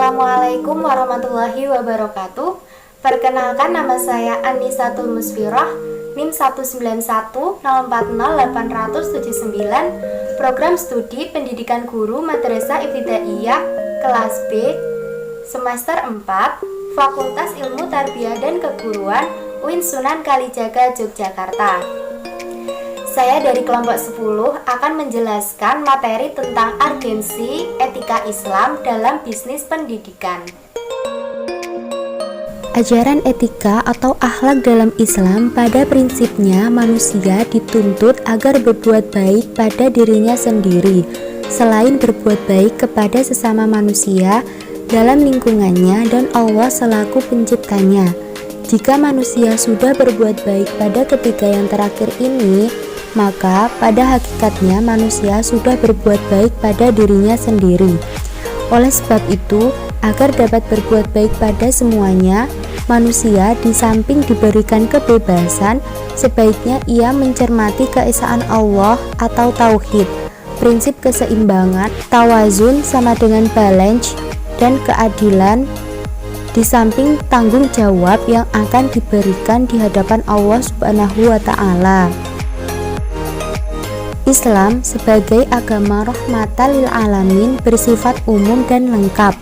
Assalamualaikum warahmatullahi wabarakatuh. Perkenalkan, nama saya Anisatul Musfirah, NIM 191040879, Program Studi Pendidikan Guru Madrasah Ibtidaiyah kelas B, semester 4, Fakultas Ilmu Tarbiyah dan Keguruan, UIN Sunan Kalijaga, Yogyakarta. Saya dari kelompok 10 akan menjelaskan materi tentang urgensi etika Islam dalam bisnis pendidikan. Ajaran etika atau akhlak dalam Islam pada prinsipnya manusia dituntut agar berbuat baik pada dirinya sendiri, selain berbuat baik kepada sesama manusia dalam lingkungannya dan Allah selaku penciptanya. Jika manusia sudah berbuat baik pada ketiga yang terakhir ini, maka pada hakikatnya manusia sudah berbuat baik pada dirinya sendiri. Oleh sebab itu, agar dapat berbuat baik pada semuanya, manusia di samping diberikan kebebasan, sebaiknya ia mencermati keesaan Allah atau tauhid, prinsip keseimbangan, tawazun sama dengan balance, dan keadilan, di samping tanggung jawab yang akan diberikan di hadapan Allah Subhanahu wa Ta'ala. Islam sebagai agama rahmatan lil alamin bersifat umum dan lengkap.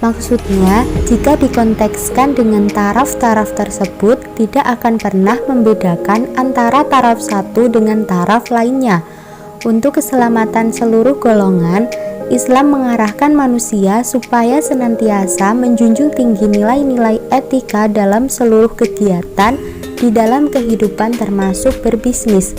Maksudnya, jika dikontekskan dengan taraf-taraf tersebut, tidak akan pernah membedakan antara taraf satu dengan taraf lainnya. Untuk keselamatan seluruh golongan, Islam mengarahkan manusia supaya senantiasa menjunjung tinggi nilai-nilai etika dalam seluruh kegiatan di dalam kehidupan termasuk berbisnis.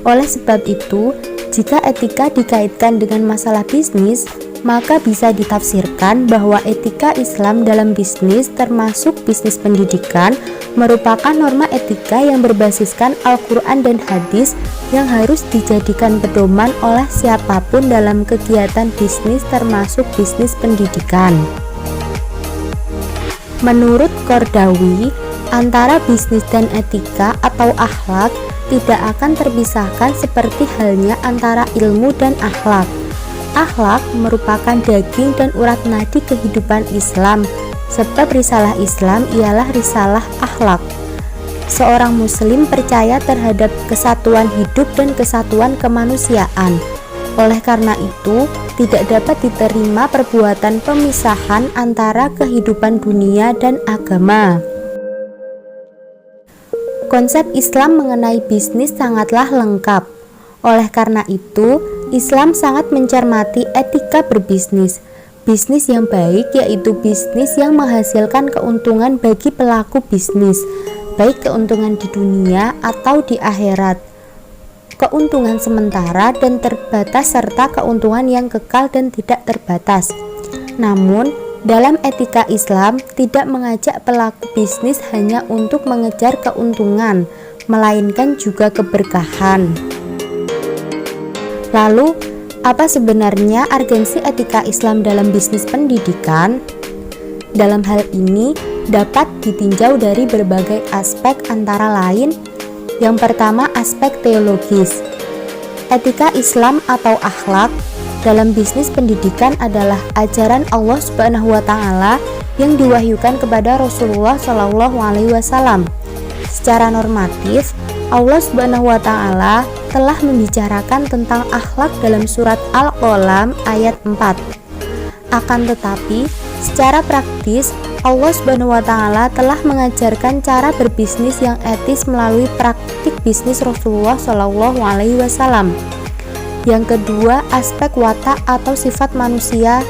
Oleh sebab itu, jika etika dikaitkan dengan masalah bisnis, maka bisa ditafsirkan bahwa etika Islam dalam bisnis termasuk bisnis pendidikan merupakan norma etika yang berbasiskan Al-Quran dan hadis yang harus dijadikan pedoman oleh siapapun dalam kegiatan bisnis termasuk bisnis pendidikan. Menurut Qardawi, antara bisnis dan etika atau akhlak tidak akan terpisahkan seperti halnya antara ilmu dan akhlak. Akhlak merupakan daging dan urat nadi kehidupan Islam, sebab risalah Islam ialah risalah akhlak. Seorang muslim percaya terhadap kesatuan hidup dan kesatuan kemanusiaan. Oleh karena itu, tidak dapat diterima perbuatan pemisahan antara kehidupan dunia dan agama. Konsep Islam mengenai bisnis sangatlah lengkap. Oleh karena itu, Islam sangat mencermati etika berbisnis. Bisnis yang baik yaitu bisnis yang menghasilkan keuntungan bagi pelaku bisnis, baik keuntungan di dunia atau di akhirat, keuntungan sementara dan terbatas, serta keuntungan yang kekal dan tidak terbatas. Namun, dalam etika Islam tidak mengajak pelaku bisnis hanya untuk mengejar keuntungan, melainkan juga keberkahan. Lalu, apa sebenarnya urgensi etika Islam dalam bisnis pendidikan? Dalam hal ini dapat ditinjau dari berbagai aspek, antara lain yang pertama aspek teologis. Etika Islam atau akhlak dalam bisnis pendidikan adalah ajaran Allah Subhanahu wa Ta'ala yang diwahyukan kepada Rasulullah Shallallahu alaihi wasallam. Secara normatif, Allah Subhanahu wa Ta'ala telah membicarakan tentang akhlak dalam surat Al-Qalam ayat 4. Akan tetapi, secara praktis, Allah Subhanahu wa Ta'ala telah mengajarkan cara berbisnis yang etis melalui praktik bisnis Rasulullah Shallallahu alaihi wasallam. Yang kedua, aspek watak atau sifat manusia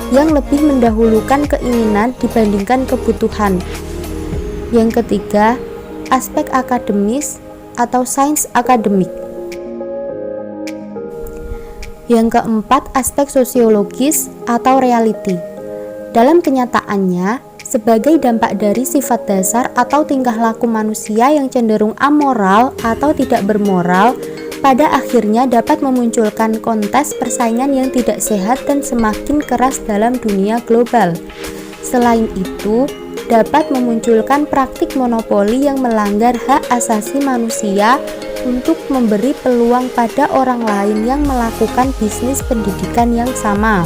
yang lebih mendahulukan keinginan dibandingkan kebutuhan. Yang ketiga, aspek akademis atau sains akademik. Yang keempat, aspek sosiologis atau reality. Dalam kenyataannya, sebagai dampak dari sifat dasar atau tingkah laku manusia yang cenderung amoral atau tidak bermoral, pada akhirnya dapat memunculkan kontes persaingan yang tidak sehat dan semakin keras dalam dunia global. Selain itu, dapat memunculkan praktik monopoli yang melanggar hak asasi manusia untuk memberi peluang pada orang lain yang melakukan bisnis pendidikan yang sama.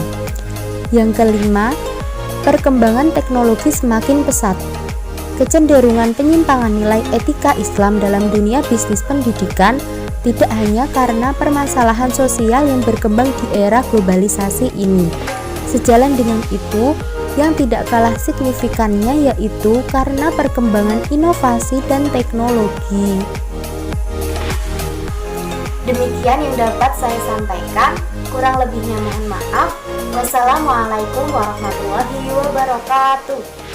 Yang kelima, perkembangan teknologi semakin pesat. Kecenderungan penyimpangan nilai etika Islam dalam dunia bisnis pendidikan tidak hanya karena permasalahan sosial yang berkembang di era globalisasi ini. Sejalan dengan itu, yang tidak kalah signifikannya yaitu karena perkembangan inovasi dan teknologi. Demikian yang dapat saya sampaikan, kurang lebihnya mohon maaf. Wassalamualaikum warahmatullahi wabarakatuh.